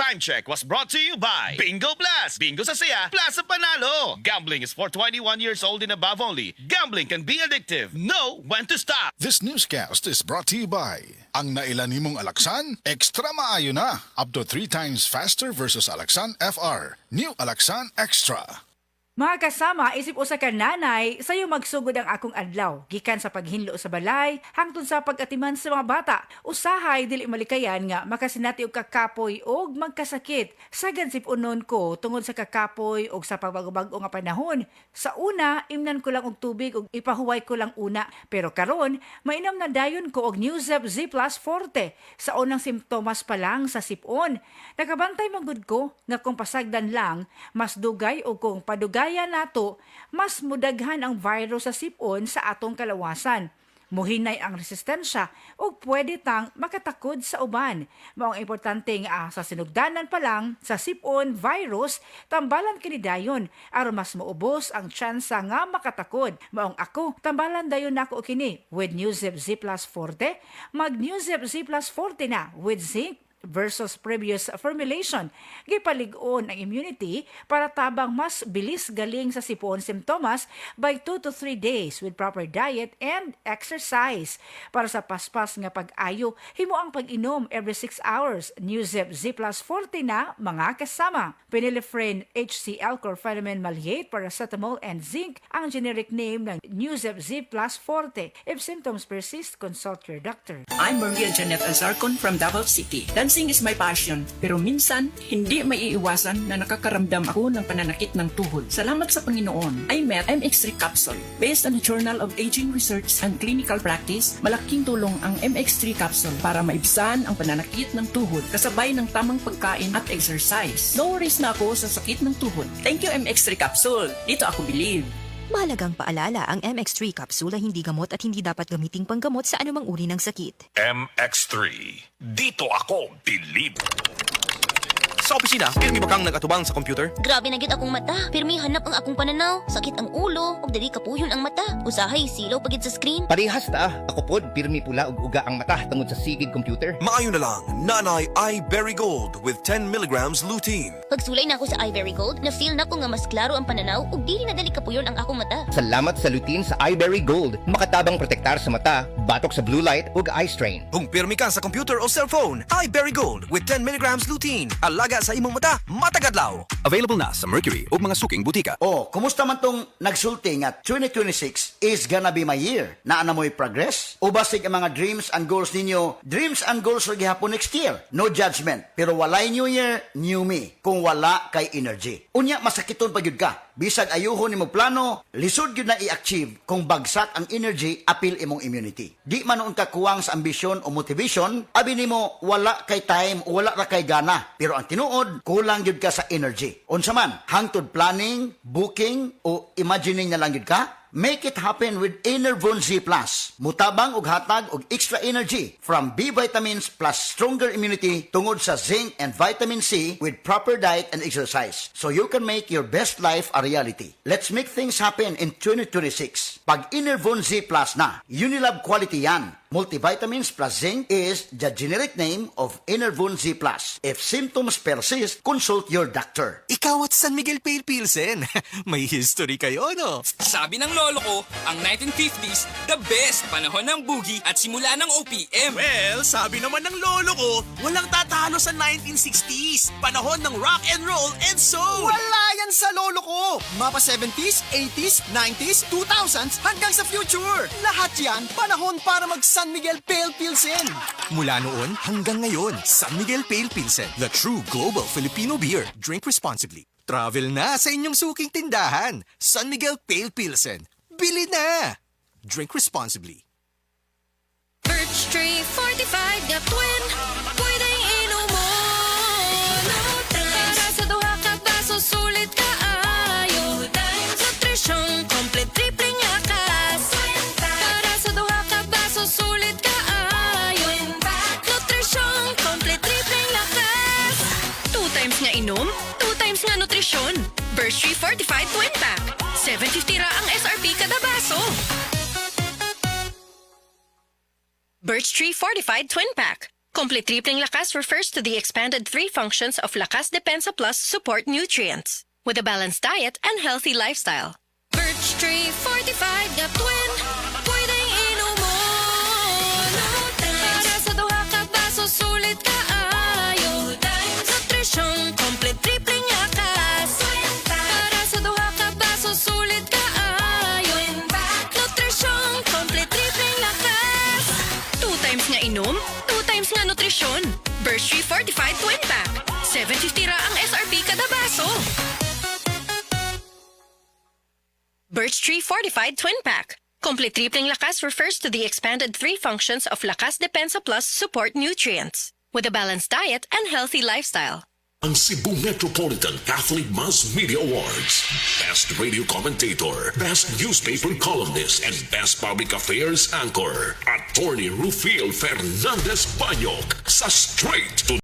Time check was brought to you by Bingo Blast. Bingo sa saya, plus sa panalo. Gambling is for 21 years old and above only. Gambling can be addictive. Know when to stop. This newscast is brought to you by ang nailan nimong Alaksan, extra maayo na. Up to 3 times faster versus Alaksan FR. New Alaksan Extra. Mga kasama, isip usa ka nanay, sayo magsugod ang akong adlaw. Gikan sa paghinlo sa balay, hangtod sa pag-atiman sa mga bata. Usahay, dili malikayan nga, makasinati og kakapoy og magkasakit. Sagad sipunon ko tungod sa kakapoy og sa pagbago-bago nga panahon. Sa una, imnan ko lang og tubig og ipahuway ko lang una. Pero karon, mainam na dayon ko og Newzep Z Plus Forte. Sa unang simptomas pa lang sa sipon. Nakabantay manggod ko nga kung pasagdan lang, mas dugay o kung padugay kaya nato, mas mudaghan ang virus sa sipon sa atong kalawasan. Muhinay ang resistensya o pwede tang makatakod sa uban. Maong importante nga sa sinugdanan pa lang sa sipon virus, tambalan kini dayon aron mas maubos ang tsansa nga makatakod. Maong ako, tambalan dayon nako kini with Newzep Z Plus Forte, mag Newzep Z Plus Forte na with zinc versus previous formulation. Gipalig-on ang immunity para tabang mas bilis galing sa sipon simptomas by 2 to 3 days with proper diet and exercise. Para sa paspas nga pag-ayo, himo ang pag-inom every 6 hours. Newzep Z Plus Forte na mga kasama. Phenylephrine HCl Chlorpheniramine Maleate, paracetamol and zinc ang generic name ng Newzep Z Plus Forte. If symptoms persist, consult your doctor. I'm Maria Janet Azarcon from Davao City. Dancing is my passion, pero minsan, hindi maiiwasan na nakakaramdam ako ng pananakit ng tuhod. Salamat sa Panginoon, I met MX3 Capsule. Based on the Journal of Aging Research and Clinical Practice, malaking tulong ang MX3 Capsule para maibsan ang pananakit ng tuhod kasabay ng tamang pagkain at exercise. No worries na ako sa sakit ng tuhod. Thank you MX3 Capsule. Dito ako believe. Mahalagang paalala, ang MX3 capsule ay hindi gamot at hindi dapat gamiting panggamot sa anumang uri ng sakit. MX3. Dito ako believe. Sa opisina, pirmi ba kang nag-atubang sa computer? Grabe na gyud akong mata. Pirmi hanap ang akong pananaw. Sakit ang ulo, ug dili kapuyon ang mata. Usahay silaw pagid sa screen. Parehas ta. Ako pod, pirmi pula ug uga ang mata tungod sa sigig computer. Maayo na lang, Nanay iBerry Gold with 10 milligrams lutein. Pagsulay na ako sa iBerry Gold, na-feel na ko nga mas klaro ang pananaw ug dili na dali kapuyon ang akong mata. Salamat sa lutein sa iBerry Gold. Makatabang protektar sa mata, batok sa blue light ug eye strain. Kung pirmi ka sa computer o cellphone, iBerry Gold with 10 milligrams lutein. Alaga sa imong mata, matagadlaw. Available na sa Mercury o mga suking butika. Oh, kumusta man tong nagsulti nga 2026 is gonna be my year? Naa na mo'y progress? O basig ang mga dreams and goals ninyo, dreams and goals ra gihapon next year? No judgment. Pero walay new year, new me. Kung wala kay energy. Unya, masakiton pa gyud ka. Bisag ayuhon nimo plano, lisod gyud na i-achieve kung bagsak ang energy, apil imong immunity. Di man noon ka kuwang sa ambisyon o motivation, abi nimo wala kay time o wala ra kay gana. Pero ang tinuod, kulang gyud ka sa energy. Unsa man, hangtod planning, booking o imagining na lang gyud ka? Make it happen with Enervon Z+. Mutabang ug hatag og extra energy from B vitamins plus stronger immunity tungod sa zinc and vitamin C with proper diet and exercise. So you can make your best life a reality. Let's make things happen in 2026. Pag Enervon Z+ na, Unilab quality yan. Multivitamins plus zinc is the generic name of Enervon Z+. If symptoms persist, consult your doctor. Ikaw at San Miguel Pale Pilsen. May history kayo, no? Sabi ng lolo ko, ang 1950s, the best panahon ng boogie at simula ng OPM. Well, sabi naman ng lolo ko, walang tatalo sa 1960s. Panahon ng rock and roll and soul. Wala yan sa lolo ko. Mapa 70s, 80s, 90s, 2000s hanggang sa future. Lahat yan, panahon para mag San Miguel Pale Pilsen. Mula noon hanggang ngayon, San Miguel Pale Pilsen, the true global Filipino beer. Drink responsibly. Travel na sa inyong suking tindahan. San Miguel Pale Pilsen. Bili na! Drink responsibly. Birch Tree Fortified nga twin, pwedeng inumo. Para sa duha ka baso, sulit ka ayo. Nutrition, complete tripling lakas. Para sa duha ka baso, sulit ka ayo. Nutrition, complete tripling lakas. 2 times nga inom, 2 times nga nutrisyon. Birch Tree Fortified Twin Pack. 750 ra ang SRP kada baso. Birch Tree Fortified Twin Pack. Complete Tripling Lakas refers to the expanded 3 functions of Lakas Depensa Plus support nutrients with a balanced diet and healthy lifestyle. Birch Tree Fortified na twin, pwedeng inumun. Para sa duha ka baso, sulit kaayo. Nutrition, complete tripling lakas. Para sa duha ka baso, sulit kaayo. Nutrition, complete tripling lakas. 2 times nga inom, 2 times nga nutrisyon. Birch Tree Fortified Twin Pack. 750 ra ang SRP kada baso. Birch Tree Fortified Twin Pack. Complete Tripling Lakas refers to the expanded 3 functions of Lakas Depensa Plus support nutrients with a balanced diet and healthy lifestyle. Ang Cebu Metropolitan Catholic Mass Media Awards. Best Radio Commentator, Best Newspaper Columnist, and Best Public Affairs Anchor. Attorney Rufil Fernandez Banyok sa Straight to